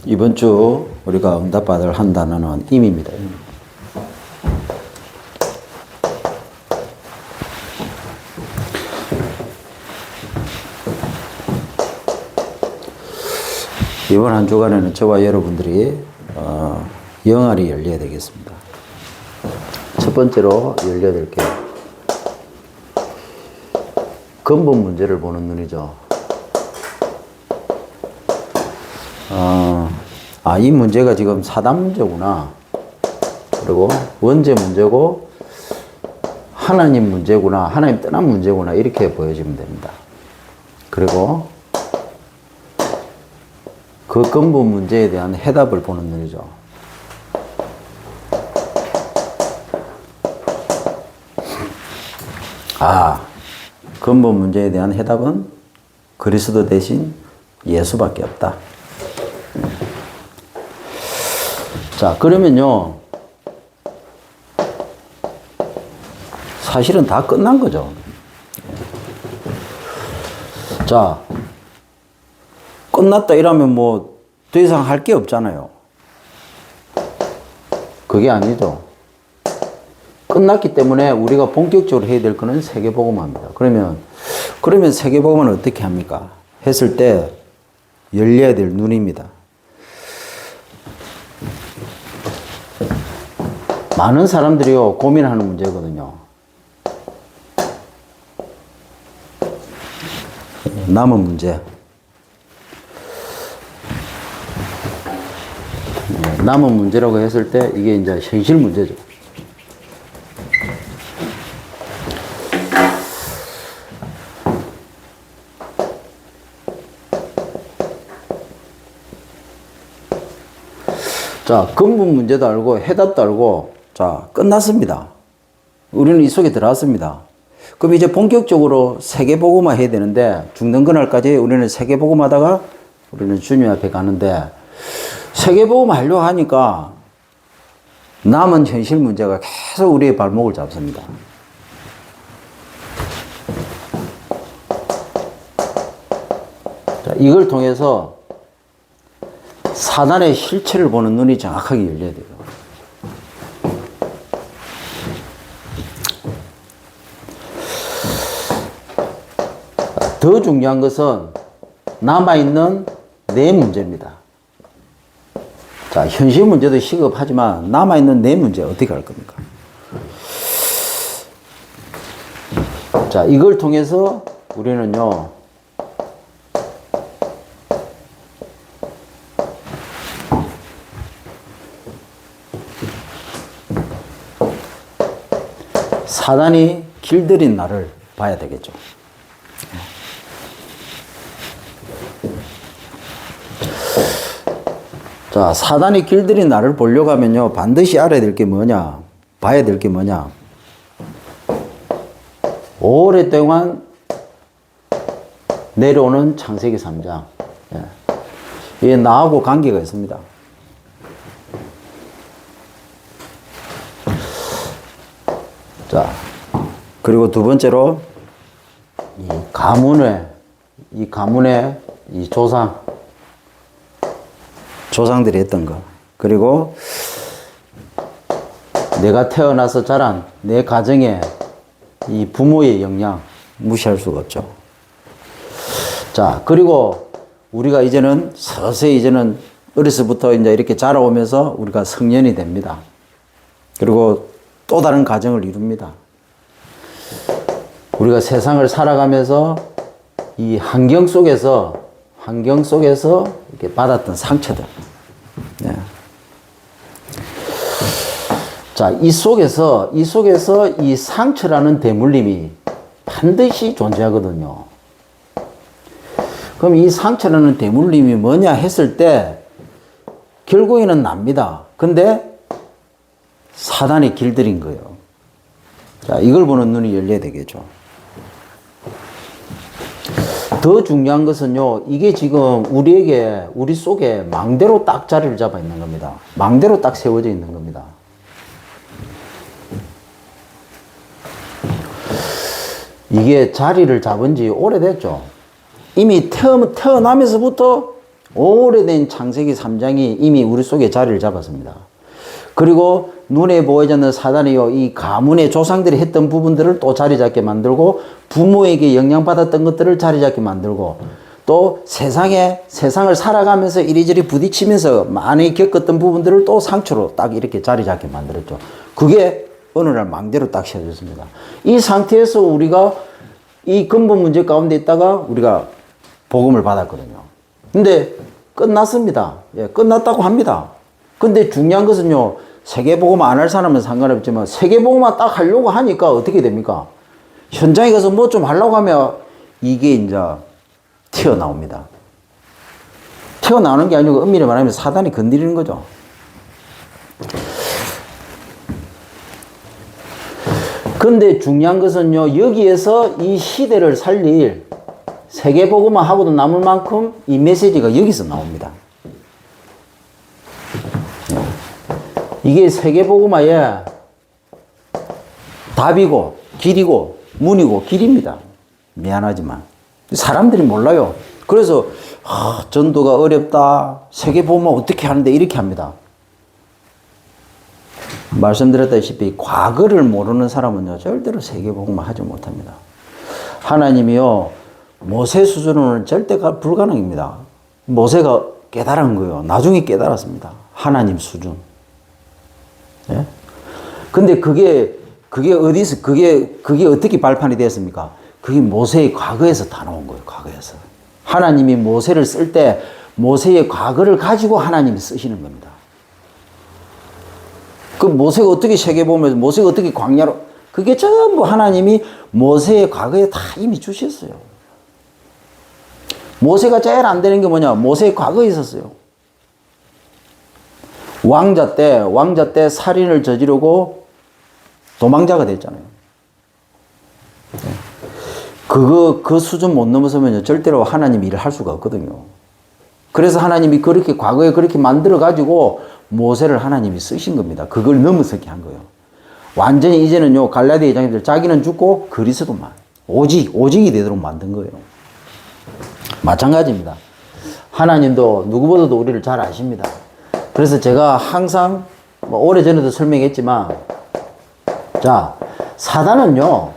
이번 주 우리가 응답받을 한 단어는 임입니다. 이번 한 주간에는 저와 여러분들이 영알이 열려야 되겠습니다. 첫 번째로 열려야 될 게 근본 문제를 보는 눈이죠. 이 문제가 지금 사단 문제구나. 그리고 원죄 문제고 하나님 문제구나. 하나님 떠난 문제구나. 이렇게 보여지면 됩니다. 그리고 그 근본 문제에 대한 해답을 보는 눈이죠. 근본 문제에 대한 해답은 그리스도 대신 예수밖에 없다. 자, 그러면요. 사실은 다 끝난 거죠. 자, 끝났다 이러면 뭐 더 이상 할 게 없잖아요. 그게 아니죠. 끝났기 때문에 우리가 본격적으로 해야 될 거는 세계복음화입니다. 그러면 세계복음화는 어떻게 합니까? 했을 때 열려야 될 눈입니다. 많은 사람들이요 고민하는 문제거든요. 남은 문제. 남은 문제라고 했을 때 이게 이제 현실 문제죠. 자, 근본 문제도 알고 해답도 알고 자, 끝났습니다. 우리는 이 속에 들어왔습니다. 그럼 이제 본격적으로 세계복음화 해야 되는데 죽는 그날까지 우리는 세계복음하다가 우리는 주님 앞에 가는데 세계복음화 하려고 하니까 남은 현실 문제가 계속 우리의 발목을 잡습니다. 자, 이걸 통해서 사단의 실체를 보는 눈이 정확하게 열려야 돼요. 더 중요한 것은 남아있는 내 문제입니다. 자, 현실 문제도 시급하지만 남아있는 내 문제 어떻게 할 겁니까? 자, 이걸 통해서 우리는요, 사단이 길들인 나를 봐야 되겠죠. 자, 사단이 길들인 나를 보려고 하면요, 반드시 알아야 될 게 뭐냐, 봐야 될 게 뭐냐. 오랫동안 내려오는 창세기 3장. 이게 나하고 관계가 있습니다. 자, 그리고 두 번째로, 이 가문의 조상들이 했던 거. 그리고 내가 태어나서 자란 내 가정에 이 부모의 영향 무시할 수가 없죠. 자, 그리고 우리가 이제는 서서히 어려서부터 이제 이렇게 자라오면서 우리가 성년이 됩니다. 그리고 또 다른 가정을 이룹니다. 우리가 세상을 살아가면서 이 환경 속에서 이렇게 받았던 상처들. 네. 자, 이 속에서 이 상처라는 대물림이 반드시 존재하거든요. 그럼 이 상처라는 대물림이 뭐냐 했을 때 결국에는 납니다. 근데 사단이 길들인 거예요. 자, 이걸 보는 눈이 열려야 되겠죠. 더 중요한 것은요, 이게 지금 우리 속에 망대로 딱 자리를 잡아 있는 겁니다. 망대로 딱 세워져 있는 겁니다. 이게 자리를 잡은 지 오래됐죠. 이미 태어나면서부터 오래된 창세기 3장이 이미 우리 속에 자리를 잡았습니다. 그리고 눈에 보이지 않는 사단이요, 이 가문의 조상들이 했던 부분들을 또 자리 잡게 만들고, 부모에게 영향받았던 것들을 자리 잡게 만들고, 또 세상을 살아가면서 이리저리 부딪히면서 많이 겪었던 부분들을 또 상처로 딱 이렇게 자리 잡게 만들었죠. 그게 어느 날 망대로 딱 씌워졌습니다. 이 상태에서 우리가 이 근본 문제 가운데 있다가 우리가 복음을 받았거든요. 근데 끝났습니다. 예, 끝났다고 합니다. 근데 중요한 것은요, 세계복음 안 할 사람은 상관없지만 세계복음만 딱 하려고 하니까 어떻게 됩니까? 현장에 가서 뭐 좀 하려고 하면 이게 이제 튀어나옵니다. 튀어나오는 게 아니고 엄밀히 말하면 사단이 건드리는 거죠. 근데 중요한 것은요, 여기에서 이 시대를 살릴 세계복음만 하고도 남을 만큼 이 메시지가 여기서 나옵니다. 이게 세계복음화의 답이고 길이고 문이고 길입니다. 미안하지만 사람들이 몰라요. 그래서 전도가 어렵다, 세계복음화 어떻게 하는데 이렇게 합니다. 말씀드렸다시피 과거를 모르는 사람은요, 절대로 세계복음화 하지 못합니다. 하나님이요, 모세 수준으로는 절대가 불가능입니다. 모세가 깨달은 거예요. 나중에 깨달았습니다. 하나님 수준. 예? 근데 그게 어디서, 그게 어떻게 발판이 되었습니까? 그게 모세의 과거에서 다 나온 거예요. 과거에서. 하나님이 모세를 쓸 때 모세의 과거를 가지고 하나님이 쓰시는 겁니다. 그 모세가 어떻게 세계보면서 모세가 어떻게 광야로, 그게 전부 하나님이 모세의 과거에 다 이미 주셨어요. 모세가 제일 안 되는 게 뭐냐? 모세의 과거에 있었어요. 왕자 때 살인을 저지르고 도망자가 됐잖아요. 그 수준 못 넘어서면 절대로 하나님이 일을 할 수가 없거든요. 그래서 하나님이 그렇게 과거에 그렇게 만들어가지고 모세를 하나님이 쓰신 겁니다. 그걸 넘어서게 한 거예요. 완전히 이제는요, 갈라디아 장인들 자기는 죽고 그리스도만 오직이 되도록 만든 거예요. 마찬가지입니다. 하나님도 누구보다도 우리를 잘 아십니다. 그래서 제가 항상 오래전에도 설명했지만, 자, 사단은요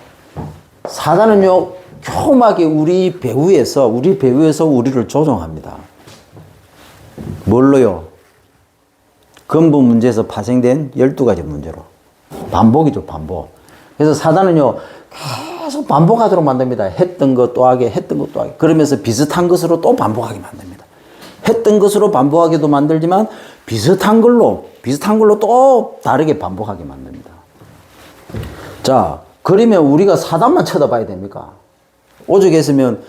교묘하게 우리 배후에서 우리를 조종합니다. 뭘로요? 근본 문제에서 파생된 12가지 문제로. 반복이죠, 반복. 그래서 사단은요, 계속 반복하도록 만듭니다. 했던 것 또 하게, 했던 것 또 하게. 그러면서 비슷한 것으로 또 반복하게 만듭니다. 했던 것으로 반복하게도 만들지만 비슷한 걸로 또 다르게 반복하게 만듭니다. 자, 그러면 우리가 사단만 쳐다봐야 됩니까? 오죽했으면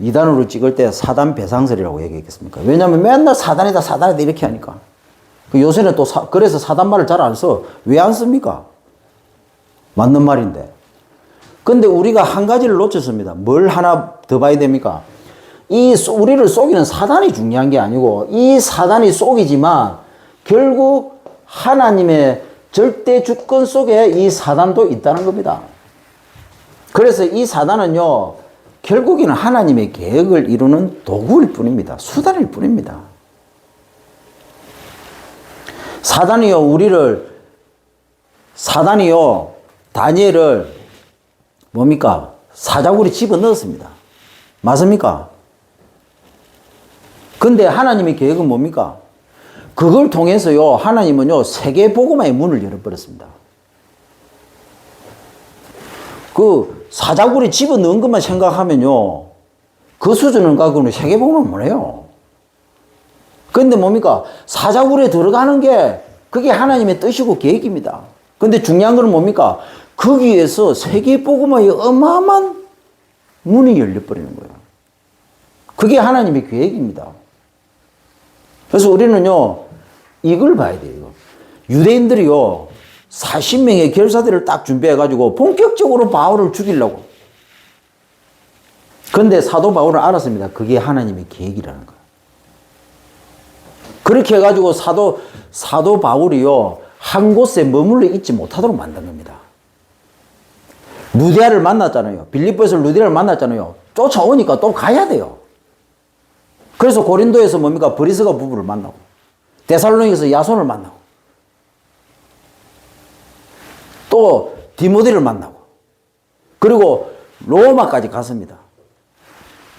2단으로 찍을 때 사단 배상설이라고 얘기했겠습니까? 왜냐하면 맨날 사단이다 이렇게 하니까. 요새는 또 그래서 사단 말을 잘 안 써. 왜 안 씁니까? 맞는 말인데. 근데 우리가 한 가지를 놓쳤습니다. 뭘 하나 더 봐야 됩니까? 우리를 속이는 사단이 중요한 게 아니고, 이 사단이 속이지만 결국 하나님의 절대 주권 속에 이 사단도 있다는 겁니다. 그래서 이 사단은요, 결국에는 하나님의 계획을 이루는 도구일 뿐입니다. 수단일 뿐입니다. 사단이요, 다니엘을 뭡니까? 사자굴에 집어넣었습니다. 맞습니까? 근데 하나님의 계획은 뭡니까? 그걸 통해서요, 하나님은요, 세계복음화의 문을 열어버렸습니다. 그 사자굴에 집어넣은 것만 생각하면요, 그 수준을 갖고는 세계복음은 뭐래요? 근데 뭡니까? 사자굴에 들어가는 게 그게 하나님의 뜻이고 계획입니다. 근데 중요한 건 뭡니까? 거기에서 세계복음화의 어마어마한 문이 열려버리는 거예요. 그게 하나님의 계획입니다. 그래서 우리는요, 이걸 봐야 돼요. 유대인들이요, 40명의 결사들을 딱 준비해가지고 본격적으로 바울을 죽이려고. 근데 사도 바울은 알았습니다. 그게 하나님의 계획이라는 거예요. 그렇게 해가지고 사도 바울이요, 한 곳에 머물러 있지 못하도록 만든 겁니다. 루디아를 만났잖아요. 빌립보에서 루디아를 만났잖아요. 쫓아오니까 또 가야 돼요. 그래서 고린도에서 뭡니까? 브리스가 부부를 만나고, 데살로니가에서 야손을 만나고, 또 디모데를 만나고, 그리고 로마까지 갔습니다.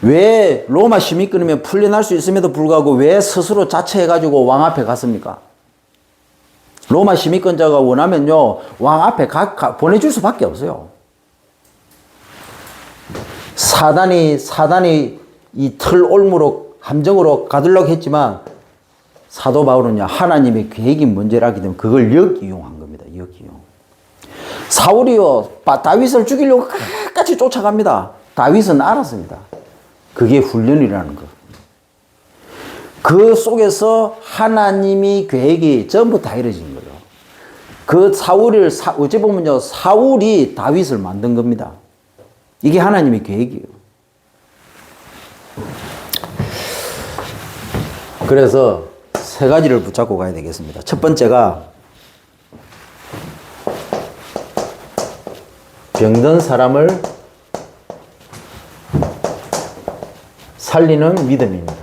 왜 로마 심이 끊으면 풀려날 수 있음에도 불구하고 왜 스스로 자처해가지고 왕 앞에 갔습니까? 로마 심의권자가 원하면요, 왕 앞에 보내줄 수밖에 없어요. 사단이 이 틀올무로 함정으로 가두려고 했지만 사도 바울은요, 하나님의 계획이 문제라기 때문에 그걸 역이용한 겁니다. 역이용. 사울이요, 다윗을 죽이려고 끝까지 쫓아갑니다. 다윗은 알았습니다. 그게 훈련이라는 거. 그 속에서 하나님이 계획이 전부 다 이루어진 거예요. 그 어찌 보면요, 사울이 다윗을 만든 겁니다. 이게 하나님의 계획이에요. 그래서 세 가지를 붙잡고 가야 되겠습니다. 첫 번째가 병든 사람을 살리는 믿음입니다.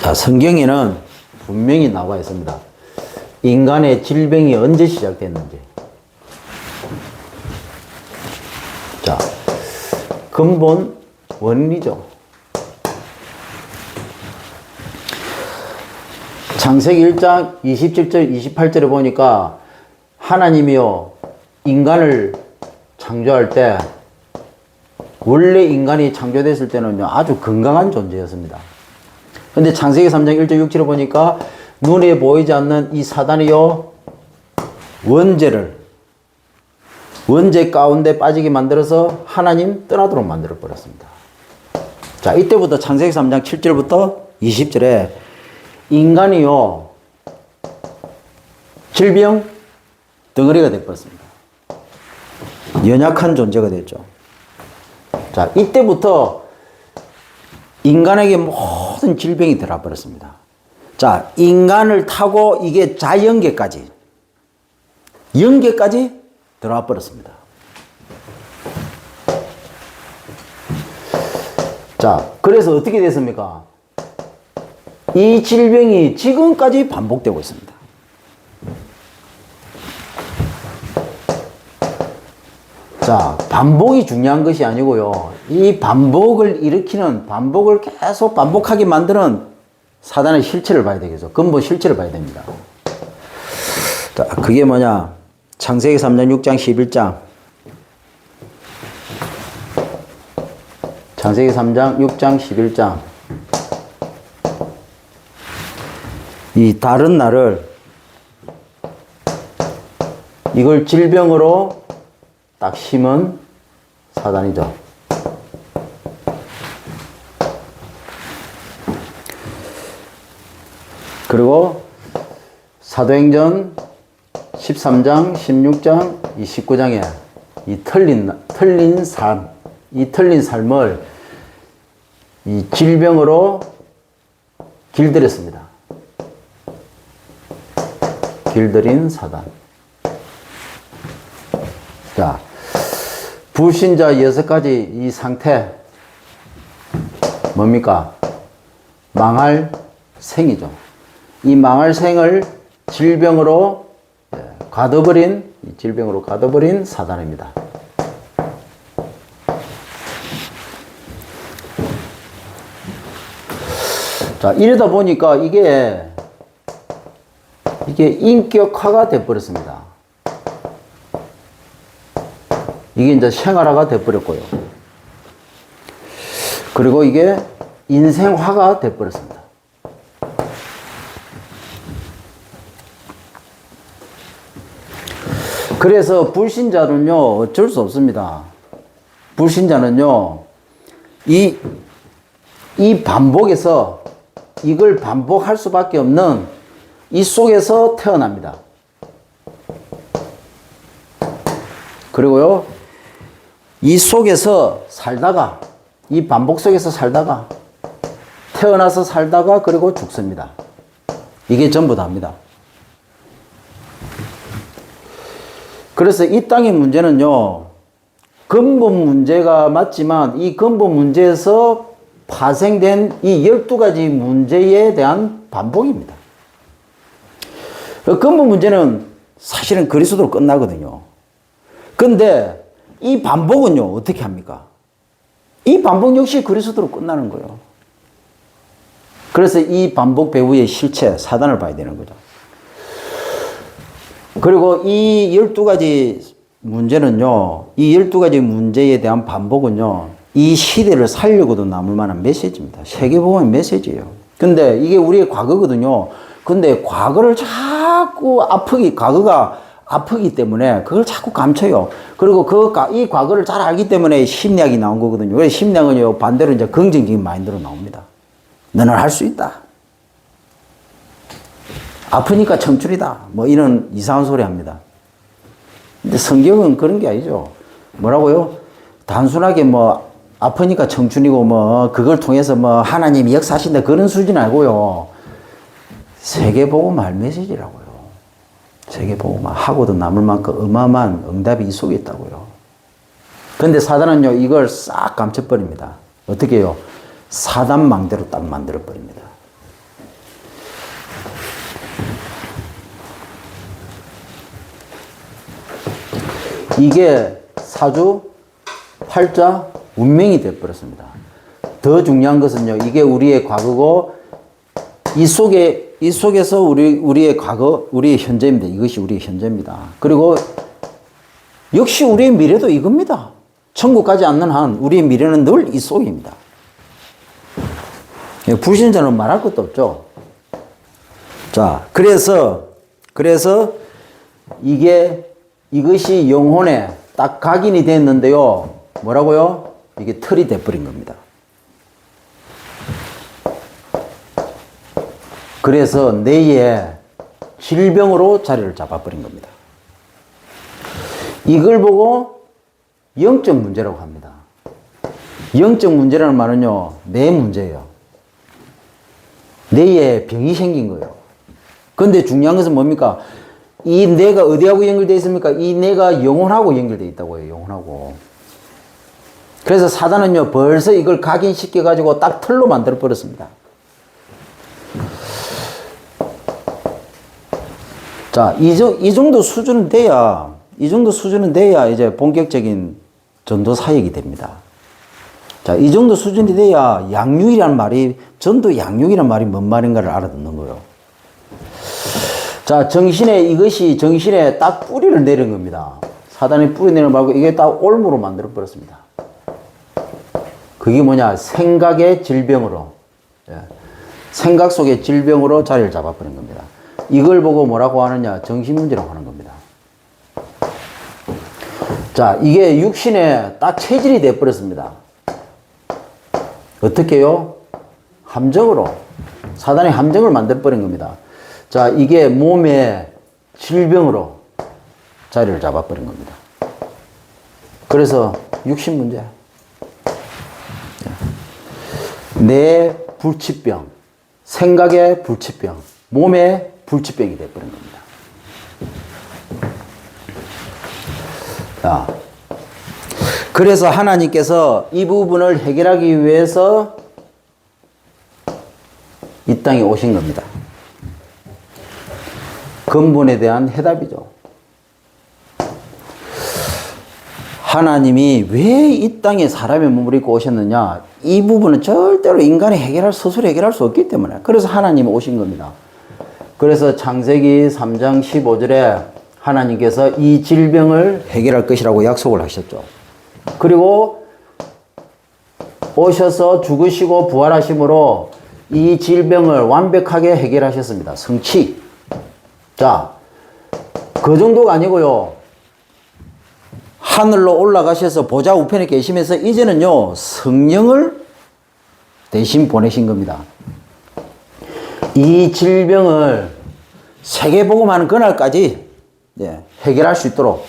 자, 성경에는 분명히 나와 있습니다. 인간의 질병이 언제 시작됐는지. 자, 근본 원리죠. 창세기 1장 27절, 28절에 보니까 하나님이요, 인간을 창조할 때, 원래 인간이 창조됐을 때는요, 아주 건강한 존재였습니다. 근데 창세기 3장 1절 6절에 보니까 눈에 보이지 않는 이 사단이요, 원죄 가운데 빠지게 만들어서 하나님 떠나도록 만들어 버렸습니다. 자, 이때부터 창세기 3장 7절부터 20절에 인간이요, 질병 덩어리가 되어버렸습니다. 연약한 존재가 됐죠. 자, 이때부터 인간에게 모든 질병이 들어와 버렸습니다. 자, 인간을 타고 이게 자연계까지, 영계까지 들어와 버렸습니다. 자, 그래서 어떻게 됐습니까? 이 질병이 지금까지 반복되고 있습니다. 자, 반복이 중요한 것이 아니고요. 이 반복을 계속 반복하게 만드는 사단의 실체를 봐야 되겠죠. 근본 실체를 봐야 됩니다. 자, 그게 뭐냐? 창세기 3장, 6장, 11장. 창세기 3장, 6장, 11장. 이 다른 날을 이걸 질병으로 딱 심은 사단이죠. 그리고 사도행전 13장, 16장, 29장에 이 틀린 삶을 이 질병으로 길들였습니다. 길들인 사단. 자, 불신자 6가지 이 상태, 뭡니까? 망할 생이죠. 이 망할 생을 질병으로 가둬버린 사단입니다. 자, 이러다 보니까 이게 인격화가 돼버렸습니다. 이게 이제 생활화가 돼버렸고요. 그리고 이게 인생화가 돼버렸습니다. 그래서 불신자는요, 어쩔 수 없습니다. 불신자는요, 이 반복에서 이걸 반복할 수밖에 없는 이 속에서 태어납니다. 그리고요, 이 속에서 살다가, 이 반복 속에서 살다가, 태어나서 살다가, 그리고 죽습니다. 이게 전부 다입니다. 그래서 이 땅의 문제는요, 근본 문제가 맞지만 이 근본 문제에서 파생된 이 12가지 문제에 대한 반복입니다. 근본 문제는 사실은 그리스도로 끝나거든요. 근데 이 반복은요, 어떻게 합니까? 이 반복 역시 그리스도로 끝나는 거예요. 그래서 이 반복 배후의 실체, 사단을 봐야 되는 거죠. 그리고 이 12가지 문제는요, 이 12가지 문제에 대한 반복은요, 이 시대를 살려고도 남을 만한 메시지입니다. 세계복음의 메시지예요. 근데 이게 우리의 과거거든요. 근데 과거를 자꾸 과거가 아프기 때문에 그걸 자꾸 감춰요. 그리고 이 과거를 잘 알기 때문에 심리학이 나온 거거든요. 그래서 심리학은요, 반대로 이제 긍정적인 마인드로 나옵니다. 너는 할 수 있다. 아프니까 청춘이다. 뭐 이런 이상한 소리 합니다. 근데 성경은 그런 게 아니죠. 뭐라고요? 단순하게 뭐 아프니까 청춘이고 뭐 그걸 통해서 뭐 하나님이 역사하신다 그런 수준 아니고요. 세계복음할 메시지라고요. 세계복음만 하고도 남을 만큼 어마어마한 응답이 이 속에 있다고요. 근데 사단은요, 이걸 싹 감춰버립니다. 어떻게 해요? 사단망대로 딱 만들어버립니다. 이게 사주, 팔자, 운명이 되어버렸습니다. 더 중요한 것은요, 이게 우리의 과거고, 이 속에서 우리의 과거, 우리의 현재입니다. 이것이 우리의 현재입니다. 그리고 역시 우리의 미래도 이겁니다. 천국 가지 않는 한 우리의 미래는 늘 이 속입니다. 불신자는 말할 것도 없죠. 자, 그래서 이것이 영혼에 딱 각인이 됐는데요. 뭐라고요? 이게 틀이 돼버린 겁니다. 그래서 뇌에 질병으로 자리를 잡아버린 겁니다. 이걸 보고 영적 문제라고 합니다. 영적 문제라는 말은요, 뇌 문제예요. 뇌에 병이 생긴 거예요. 근데 중요한 것은 뭡니까? 이 뇌가 어디하고 연결되어 있습니까? 이 뇌가 영혼하고 연결되어 있다고 해요. 영혼하고. 그래서 사단은요, 벌써 이걸 각인시켜가지고 딱 틀로 만들어 버렸습니다. 자, 이 정도 수준은 돼야 이제 본격적인 전도 사역이 됩니다. 자, 이 정도 수준이 돼야 전도 양육이란 말이 뭔 말인가를 알아듣는 거예요. 자, 이것이 정신에 딱 뿌리를 내린 겁니다. 사단이 뿌리 내는 말고 이게 딱 올무로 만들어 버렸습니다. 그게 뭐냐? 생각의 질병으로, 생각 속의 질병으로 자리를 잡아버린 겁니다. 이걸 보고 뭐라고 하느냐? 정신문제라고 하는 겁니다. 자, 이게 육신에 딱 체질이 돼버렸습니다. 어떻게 해요? 함정으로. 사단의 함정을 만들어버린 겁니다. 자, 이게 몸의 질병으로 자리를 잡아버린 겁니다. 그래서 육신 문제. 내 불치병, 생각의 불치병, 몸의 불치병이 돼버린 겁니다. 자, 그래서 하나님께서 이 부분을 해결하기 위해서 이 땅에 오신 겁니다. 근본에 대한 해답이죠. 하나님이 왜 이 땅에 사람의 몸을 입고 오셨느냐? 이 부분은 절대로 인간이 스스로 해결할 수 없기 때문에. 그래서 하나님이 오신 겁니다. 그래서 창세기 3장 15절에 하나님께서 이 질병을 해결할 것이라고 약속을 하셨죠. 그리고 오셔서 죽으시고 부활하심으로 이 질병을 완벽하게 해결하셨습니다. 성취. 자, 그 정도가 아니고요. 하늘로 올라가셔서 보좌 우편에 계시면서 이제는요, 성령을 대신 보내신 겁니다. 이 질병을 세계복음하는 그날까지 해결할 수 있도록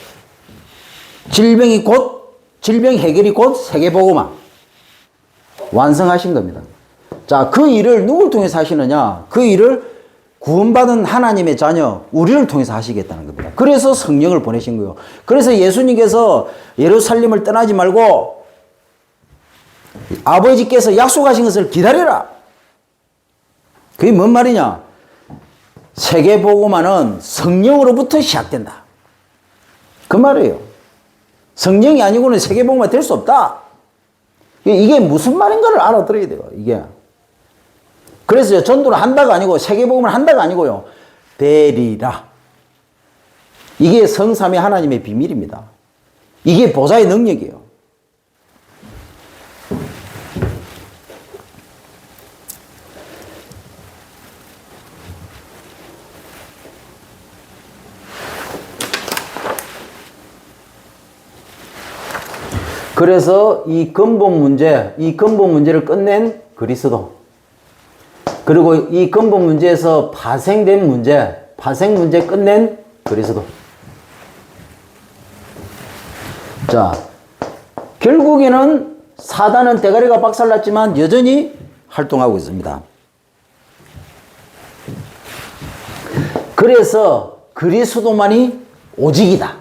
질병 해결이 곧 세계복음화 완성하신 겁니다. 자, 그 일을 누굴 통해서 하시느냐? 그 일을 구원받은 하나님의 자녀, 우리를 통해서 하시겠다는 겁니다. 그래서 성령을 보내신 거예요. 그래서 예수님께서 예루살렘을 떠나지 말고 아버지께서 약속하신 것을 기다려라. 그게 뭔 말이냐? 세계복음화는 성령으로부터 시작된다. 그 말이에요. 성령이 아니고는 세계복음화 될 수 없다. 이게 무슨 말인가를 알아들어야 돼요. 이게. 그래서 전도를 한다가 아니고 세계복음을 한다가 아니고요. 되리라. 이게 성삼위 하나님의 비밀입니다. 이게 보좌의 능력이에요. 그래서 이 근본 문제를 끝낸 그리스도. 그리고 이 근본 문제에서 파생 문제 끝낸 그리스도. 자, 결국에는 사단은 대가리가 박살났지만 여전히 활동하고 있습니다. 그래서 그리스도만이 오직이다.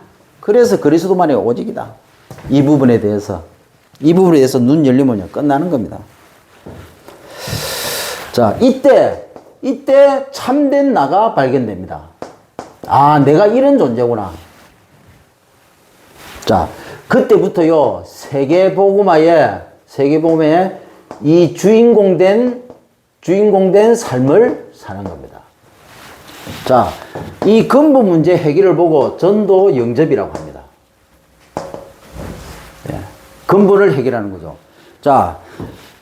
이 부분에 대해서 눈 열리면요 끝나는 겁니다. 자, 이때 참된 나가 발견됩니다. 아, 내가 이런 존재구나. 자, 그때부터요 세계복음화에 이 주인공된 삶을 사는 겁니다. 자, 이 근본 문제 해결을 보고 전도 영접이라고 합니다. 근본을 해결하는 거죠. 자,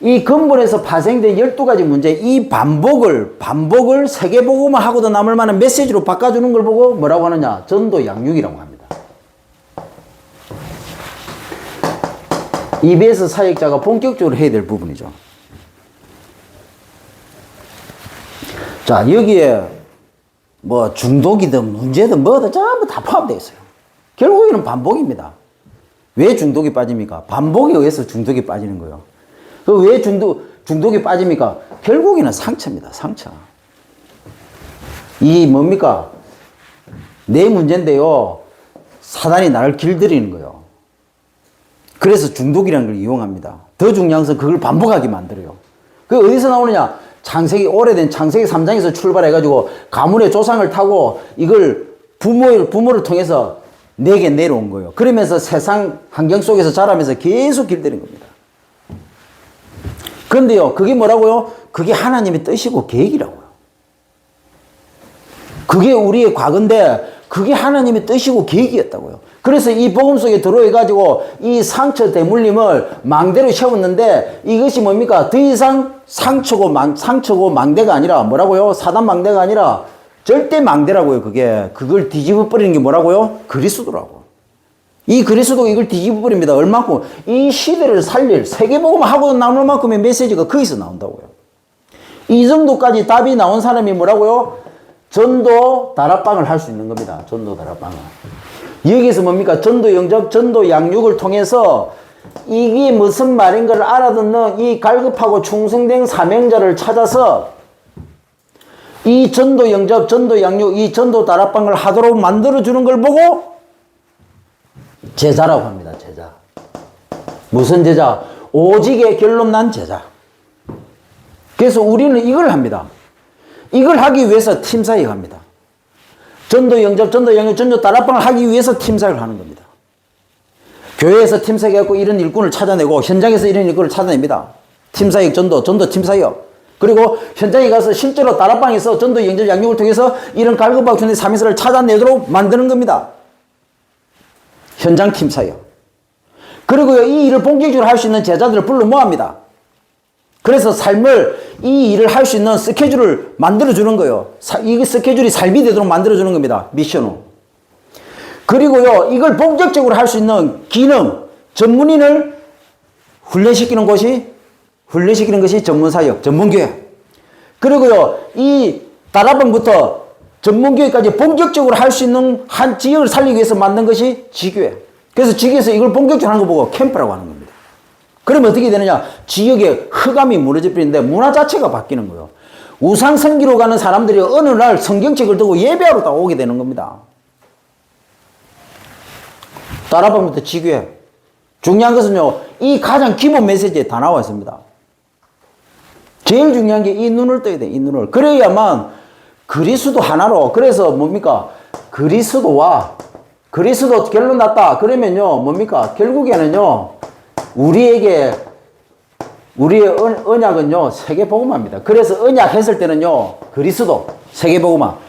이 근본에서 파생된 12가지 문제, 이 반복을 세계복음화 하고도 남을 만한 메시지로 바꿔주는 걸 보고 뭐라고 하느냐? 전도 양육이라고 합니다. EBS 사역자가 본격적으로 해야 될 부분이죠. 자, 여기에 뭐 중독이든 문제든 뭐든 전부 다 포함되어 있어요. 결국에는 반복입니다. 왜 중독이 빠집니까? 반복에 의해서 중독이 빠지는 거예요. 왜 중독이 빠집니까? 결국에는 상처입니다. 상처. 이 뭡니까? 내 문제인데요. 사단이 나를 길들이는 거예요. 그래서 중독이라는 걸 이용합니다. 더 중요한 것은 그걸 반복하게 만들어요. 그게 어디서 나오느냐? 오래된 창세기 3장에서 출발해가지고 가문의 조상을 타고 이걸 부모를 통해서 내게 내려온 거예요. 그러면서 세상 환경 속에서 자라면서 계속 길들인 겁니다. 그런데요, 그게 뭐라고요? 그게 하나님의 뜻이고 계획이라고요. 그게 우리의 과거인데 그게 하나님의 뜻이고 계획이었다고요. 그래서 이 복음 속에 들어와가지고 이 상처 대물림을 망대로 세웠는데 이것이 뭡니까? 더 이상 상처고 망대가 아니라 뭐라고요? 사단 망대가 아니라 절대 망대라고요. 그걸 뒤집어 버리는 게 뭐라고요? 그리스도라고. 이 그리스도가 이걸 뒤집어 버립니다. 얼마큼 이 시대를 살릴 세계복음 하고 나올 만큼의 메시지가 거기서 나온다고요. 이 정도까지 답이 나온 사람이 뭐라고요? 전도 다락방을 할 수 있는 겁니다. 전도 다락방을. 여기서 뭡니까? 전도 영접, 전도 양육을 통해서 이게 무슨 말인 걸 알아듣는 이 갈급하고 충성된 사명자를 찾아서 이 전도 영접, 전도 양육, 이 전도 다락방을 하도록 만들어주는 걸 보고 제자라고 합니다. 제자. 무슨 제자? 오직의 결론 난 제자. 그래서 우리는 이걸 합니다. 이걸 하기 위해서 팀사역 합니다. 전도 영접, 전도 양육, 전도 다락방을 하기 위해서 팀사역을 하는 겁니다. 교회에서 팀사역해갖고 이런 일꾼을 찾아내고 현장에서 이런 일꾼을 찾아냅니다. 팀사역, 전도 팀사역. 그리고 현장에 가서 실제로 다락방에서 전도 영접 양육을 통해서 이런 갈급하고 전의 사명사를 찾아내도록 만드는 겁니다. 현장 팀 사역. 그리고요, 이 일을 본격적으로 할 수 있는 제자들을 불러 모읍니다. 그래서 이 일을 할 수 있는 스케줄을 만들어주는 거예요. 이 스케줄이 삶이 되도록 만들어주는 겁니다. 미션으로. 그리고요, 이걸 본격적으로 할 수 있는 기능, 전문인을 훈련시키는 것이 전문사역, 전문교회. 그리고요, 이 다락방부터 전문교회까지 본격적으로 할 수 있는 한 지역을 살리기 위해서 만든 것이 지교회. 그래서 지교에서 이걸 본격적으로 하는 거 보고 캠프라고 하는 겁니다. 그러면 어떻게 되느냐? 지역의 흑암이 무너져 버리는데 문화 자체가 바뀌는 거예요. 우상 섬기러 가는 사람들이 어느 날 성경책을 들고 예배하러 다 오게 되는 겁니다. 다락방부터 지교회. 중요한 것은요, 이 가장 기본 메시지에 다 나와 있습니다. 제일 중요한 게 이 눈을 떠야 돼, 이 눈을. 그래야만 그리스도 하나로, 그래서 뭡니까? 그리스도 결론 났다. 그러면요, 뭡니까? 결국에는요, 우리의 언약은요, 세계복음화입니다. 그래서 언약 했을 때는요, 그리스도, 세계복음화.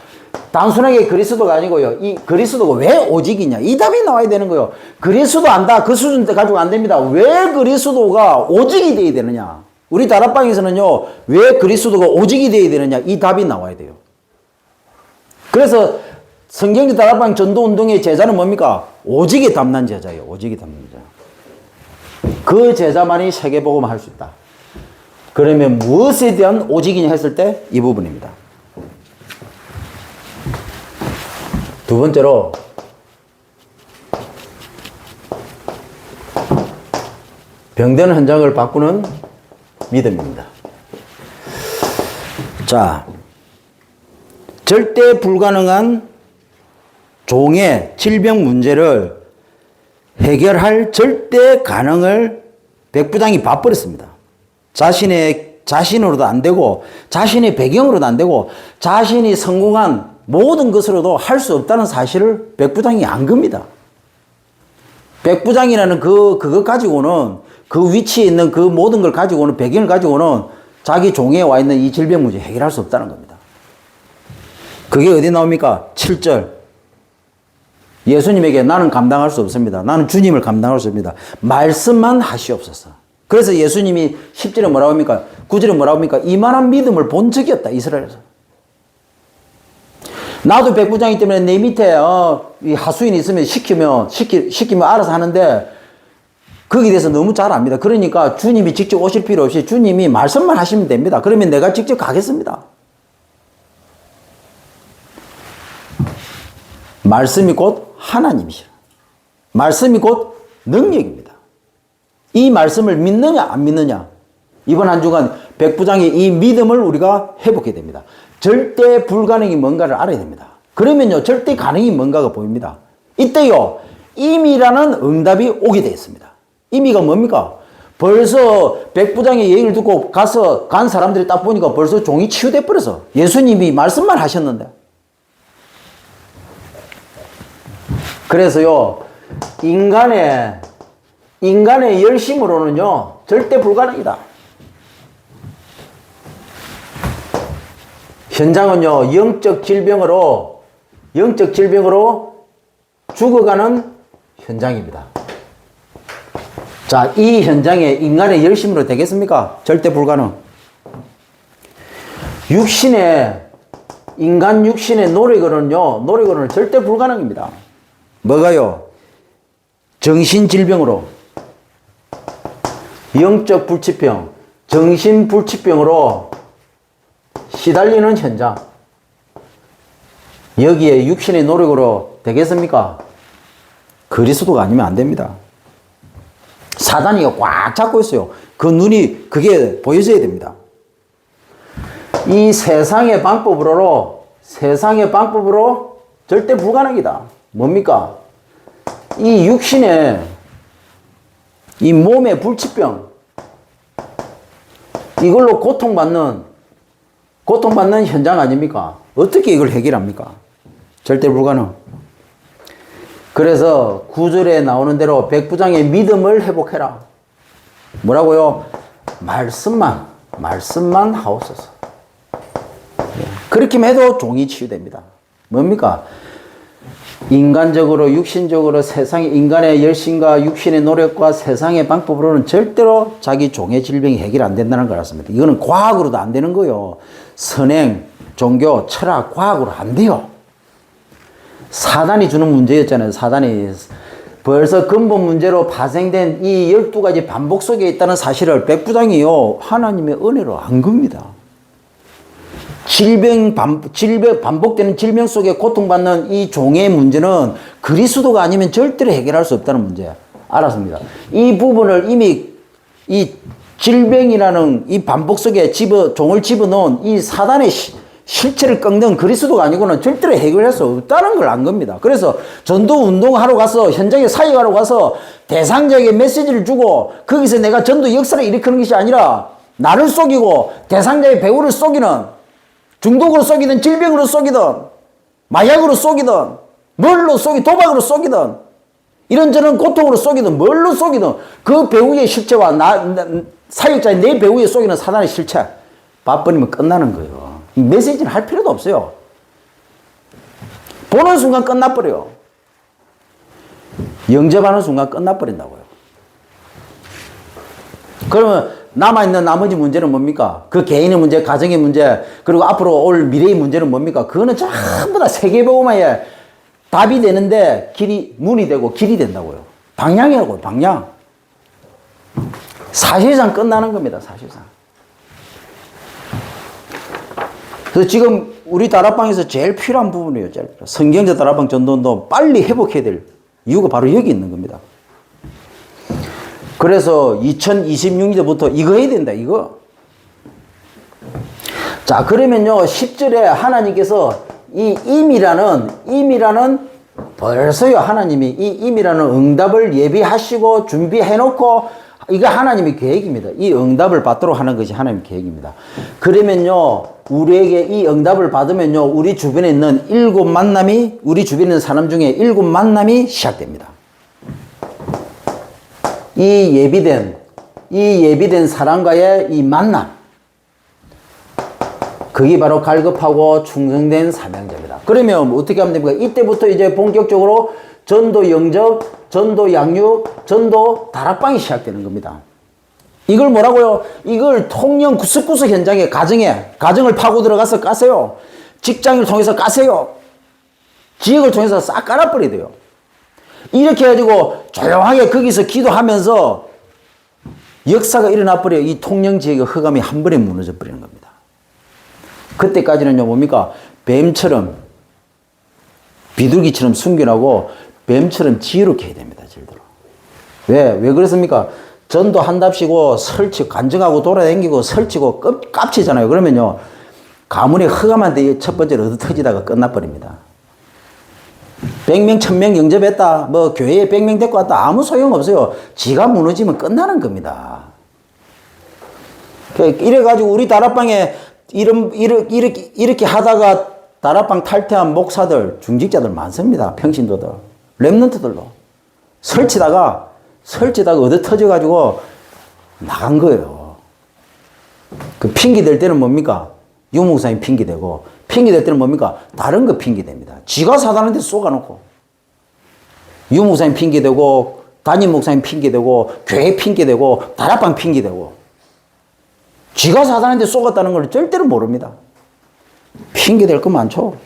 단순하게 그리스도가 아니고요, 이 그리스도가 왜 오직이냐? 이 답이 나와야 되는 거예요. 그리스도 안다. 그 수준 때 가지고 안 됩니다. 왜 그리스도가 오직이 되어야 되느냐? 우리 다락방에서는요, 왜 그리스도가 오직이 되어야 되느냐? 이 답이 나와야 돼요. 그래서 성경적 다락방 전도운동의 제자는 뭡니까? 오직에 담난 제자예요. 오직에 담난 제자. 그 제자만이 세계복음 할 수 있다. 그러면 무엇에 대한 오직이냐 했을 때 이 부분입니다. 두 번째로 병든 현장을 바꾸는 믿음입니다. 자, 절대 불가능한 종의 질병 문제를 해결할 절대 가능을 백부장이 봐버렸습니다. 자신으로도 안 되고, 자신의 배경으로도 안 되고, 자신이 성공한 모든 것으로도 할 수 없다는 사실을 백부장이 안 겁니다. 백부장이라는 그것 가지고는, 그 위치에 있는 그 모든 걸 가지고는, 배경을 가지고는 자기 종에 와 있는 이 질병 문제 해결할 수 없다는 겁니다. 그게 어디 나옵니까? 7절. 예수님에게 나는 감당할 수 없습니다. 나는 주님을 감당할 수 없습니다. 말씀만 하시옵소서. 그래서 예수님이 10절에 뭐라고 합니까? 9절에 뭐라고 합니까? 이만한 믿음을 본 적이 없다, 이스라엘에서. 나도 백부장이기 때문에 내 밑에 이 하수인이 있으면 시키면 알아서 하는데 거기에 대해서 너무 잘 압니다. 그러니까 주님이 직접 오실 필요 없이 주님이 말씀만 하시면 됩니다. 그러면 내가 직접 가겠습니다. 말씀이 곧 하나님이시라. 말씀이 곧 능력입니다. 이 말씀을 믿느냐 안 믿느냐, 이번 한 주간 백부장의 이 믿음을 우리가 회복해야 됩니다. 절대 불가능이 뭔가를 알아야 됩니다. 그러면요, 절대 가능이 뭔가가 보입니다. 이때요, 임이라는 응답이 오게 되어 있습니다. 임이가 뭡니까? 벌써 백부장의 얘기를 듣고 간 사람들이 딱 보니까 벌써 종이 치유돼 버려서 예수님이 말씀만 하셨는데. 그래서요, 인간의 열심으로는요, 절대 불가능이다. 현장은요, 영적 질병으로 죽어가는 현장입니다. 자, 이 현장에 인간의 열심으로 되겠습니까? 절대 불가능. 인간 육신의 노력으로는 절대 불가능입니다. 뭐가요? 정신질병으로, 영적 불치병, 정신불치병으로 시달리는 현장. 여기에 육신의 노력으로 되겠습니까? 그리스도가 아니면 안 됩니다. 사단이 꽉 잡고 있어요. 그 눈이 그게 보여져야 됩니다. 이 세상의 방법으로 절대 불가능이다. 뭡니까? 이 육신의, 이 몸의 불치병, 이걸로 고통받는 현장 아닙니까? 어떻게 이걸 해결합니까? 절대 불가능. 그래서 9절에 나오는 대로 백부장의 믿음을 회복해라. 뭐라고요? 말씀만 하옵소서. 그렇게 해도 종이 치유됩니다. 뭡니까? 인간적으로, 육신적으로 인간의 열심과 육신의 노력과 세상의 방법으로는 절대로 자기 종의 질병이 해결 안 된다는 걸 알았습니다. 이거는 과학으로도 안 되는 거예요. 선행, 종교, 철학, 과학으로 안 돼요. 사단이 주는 문제였잖아요. 사단이 벌써 근본 문제로 파생된 이 12가지 반복 속에 있다는 사실을 백부장이요, 하나님의 은혜로 안 겁니다. 반복되는 질병 속에 고통받는 이 종의 문제는 그리스도가 아니면 절대로 해결할 수 없다는 문제 알았습니다. 이 부분을 이미 이 질병이라는 이 반복 속에 종을 집어넣은 이 사단의 실체를 꺾는 그리스도가 아니고는 절대로 해결할 수 없다는 걸 안 겁니다. 그래서 전도 운동하러 가서 현장에 사역하러 가서 대상자에게 메시지를 주고 거기서 내가 전도 역사를 일으키는 것이 아니라 나를 속이고 대상자의 배우를 속이는 중독으로 속이든 질병으로 속이든 마약으로 속이든 뭘로 도박으로 속이든 이런저런 고통으로 속이든 뭘로 속이든 그 배우의 실체와 사역자의 내 배우에 속이는 사단의 실체 봐버리면 끝나는 거예요. 메시지는 할 필요도 없어요. 보는 순간 끝나버려요. 영접하는 순간 끝나버린다고요. 그러면 남아있는 나머지 문제는 뭡니까? 그 개인의 문제, 가정의 문제, 그리고 앞으로 올 미래의 문제는 뭡니까? 그거는 전부 다 세계복음화에 답이 되는데 문이 되고 길이 된다고요. 방향이라고요, 방향. 사실상 끝나는 겁니다, 사실상. 그래서 지금 우리 다락방에서 제일 필요한 부분이에요. 제일 필요한. 성경적 다락방 전도운동 빨리 회복해야 될 이유가 바로 여기 있는 겁니다. 그래서 2026년부터 이거 해야 된다, 이거. 자, 그러면요, 10절에 하나님께서 이 임이라는 벌써요, 하나님이 이 임이라는 응답을 예비하시고 준비해놓고 이거 하나님의 계획입니다. 이 응답을 받도록 하는 것이 하나님의 계획입니다. 그러면요, 우리에게 이 응답을 받으면요, 우리 주변에 있는 우리 주변에 있는 사람 중에 7 만남이 시작됩니다. 이 예비된 사람과의 이 만남. 그게 바로 갈급하고 충성된 사명자입니다. 그러면 어떻게 하면 됩니까? 이때부터 이제 본격적으로 전도 영접, 전도 양육, 전도 다락방이 시작되는 겁니다. 이걸 뭐라고요? 이걸 통영 구석구석 현장에 가정을 파고 들어가서 까세요. 직장을 통해서 까세요. 지역을 통해서 싹 깔아버려야 돼요. 이렇게 해가지고 조용하게 거기서 기도하면서 역사가 일어나 버려요. 이 통영 지역의 흑암이 한 번에 무너져 버리는 겁니다. 그때까지는요, 뭡니까? 뱀처럼, 비둘기처럼 숨겨나고 뱀처럼 지혜롭게 해야 됩니다, 절대로. 왜 그렇습니까? 전도 한답시고 간증하고 돌아다니고 설치고 깝치잖아요. 그러면요, 가문의 흑암한테 첫 번째로 얻어터지다가 끝나버립니다. 100명, 1000명 영접했다. 교회에 100명 데리고 왔다. 아무 소용없어요. 지가 무너지면 끝나는 겁니다. 이래가지고 우리 다락방에 이렇게 하다가 다락방 탈퇴한 목사들, 중직자들 많습니다. 평신도들. 랩런트들로. 설치다가 얻어터져가지고 나간 거예요. 그 핑계댈 때는 뭡니까? 유 목사님 핑계대고, 핑계댈 때는 뭡니까? 다른 거 핑계댑니다. 지가 사단한테 쏘아놓고. 유 목사님 핑계대고, 담임 목사님 핑계대고, 교회 핑계대고, 다락방 핑계대고. 지가 사단한테 쏘았다는 걸 절대로 모릅니다. 핑계댈 거 많죠.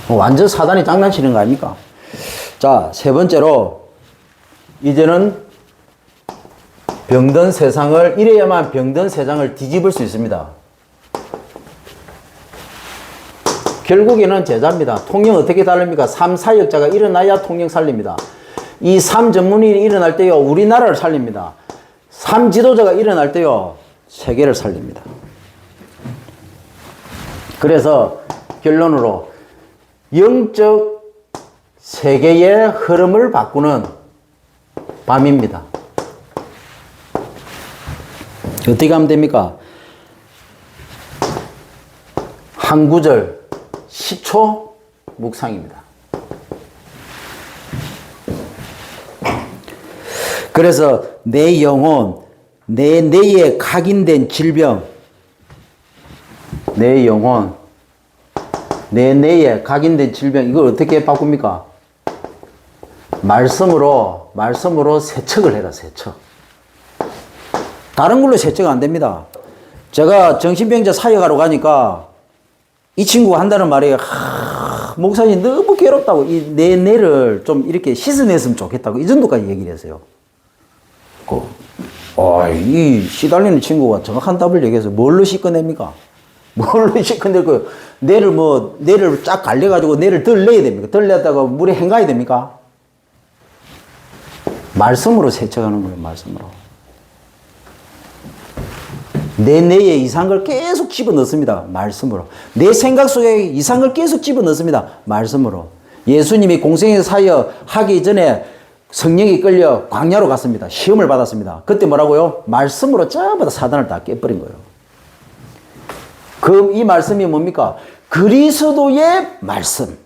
완전 사단이 장난치는 거 아닙니까? 자, 세 번째로, 이제는 병든 세상을, 이래야만 병든 세상을 뒤집을 수 있습니다. 결국에는 제자입니다. 통영 어떻게 살립니까? 삶 사역자가 일어나야 통영 살립니다. 이 삶 전문인이 일어날 때요, 우리나라를 살립니다. 삶 지도자가 일어날 때요, 세계를 살립니다. 그래서 결론으로 영적 세계의 흐름을 바꾸는 밤입니다. 어떻게 하면 됩니까? 한 구절 10초 묵상입니다. 그래서 내 영혼, 내 뇌에 각인된 질병, 내 영혼, 내 뇌에 각인된 질병, 이걸 어떻게 바꿉니까? 말씀으로 세척을 해라, 세척. 다른 걸로 세척 안 됩니다. 제가 정신병자 사역하러 가니까 이 친구가 한다는 말이, 목사님 너무 괴롭다고, 내 뇌를 좀 이렇게 씻어냈으면 좋겠다고, 이 정도까지 얘기를 했어요. 이 시달리는 친구가 정확한 답을 얘기해서 뭘로 씻어냅니까? 뭘로 씻어낼 거예요? 뇌를 쫙 갈려가지고 뇌를 덜 내야 됩니까? 덜 내다가 물에 헹가야 됩니까? 말씀으로 세척하는 거예요, 말씀으로. 내 뇌에 이상한 걸 계속 집어넣습니다. 말씀으로. 내 생각 속에 이상한 걸 계속 집어넣습니다. 말씀으로. 예수님이 공생의 사역 하기 전에 성령이 끌려 광야로 갔습니다. 시험을 받았습니다. 그때 뭐라고요? 말씀으로 전부 다 사단을 다 깨버린 거예요. 그 이 말씀이 뭡니까? 그리스도의 말씀.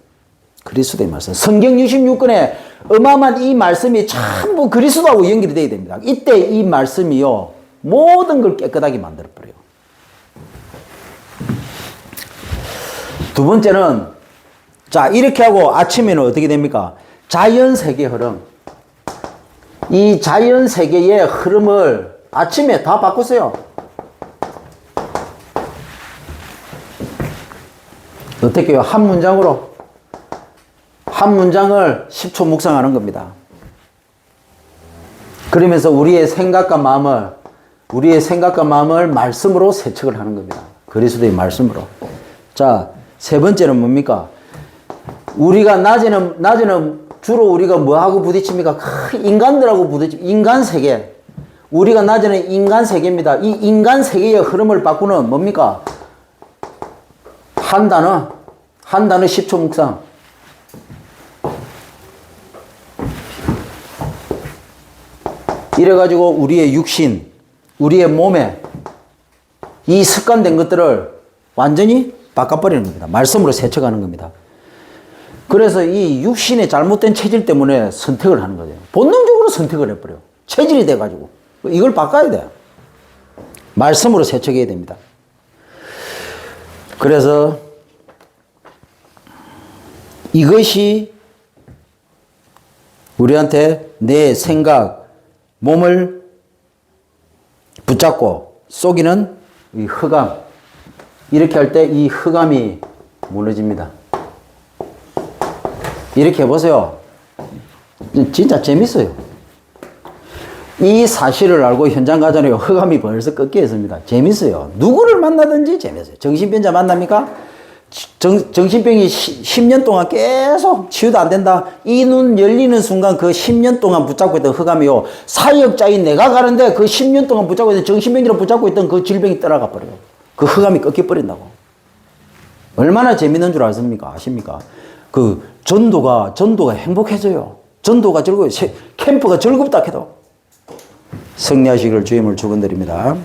그리스도의 말씀. 성경 66권에 어마어마한 이 말씀이 전부 그리스도하고 연결이 되어야 됩니다. 이때 이 말씀이요, 모든 걸 깨끗하게 만들어버려요. 두 번째는, 자, 이렇게 하고 아침에는 어떻게 됩니까? 자연 세계 흐름. 이 자연 세계의 흐름을 아침에 다 바꾸세요. 어떻게 해요? 한 문장으로. 한 문장을 10초 묵상하는 겁니다. 그러면서 우리의 생각과 마음을 말씀으로 세척을 하는 겁니다. 그리스도의 말씀으로. 자, 세 번째는 뭡니까? 우리가 낮에는 주로 우리가 뭐하고 부딪힙니까? 인간들하고 인간 세계. 우리가 낮에는 인간 세계입니다. 이 인간 세계의 흐름을 바꾸는 뭡니까? 한 단어 10초 묵상. 이래가지고 우리의 육신, 우리의 몸에 이 습관된 것들을 완전히 바꿔버리는 겁니다. 말씀으로 세척하는 겁니다. 그래서 이 육신의 잘못된 체질 때문에 선택을 하는 거죠. 본능적으로 선택을 해버려요. 체질이 돼가지고. 이걸 바꿔야 돼요. 말씀으로 세척해야 됩니다. 그래서 이것이 우리한테 내 생각, 몸을 붙잡고 속이는 이 흑암. 이렇게 할 때 이 흑암이 무너집니다. 이렇게 해보세요. 진짜 재밌어요. 이 사실을 알고 현장 가잖아요. 흑암이 벌써 꺾여 있습니다. 재밌어요. 누구를 만나든지 재밌어요. 정신병자 만납니까? 정신병이 10년 동안 계속 치유도 안 된다. 이 눈 열리는 순간 그 10년 동안 붙잡고 있던 흑암이요. 사역자인 내가 가는데 그 10년 동안 붙잡고 있던 정신병으로 붙잡고 있던 그 질병이 떠나가 버려요. 그 흑암이 꺾여 버린다고. 얼마나 재밌는 줄 아십니까? 그 전도가 행복해져요. 전도가 즐거워요. 캠프가 즐겁다 해도. 승리하시기를 주임을 축원드립니다.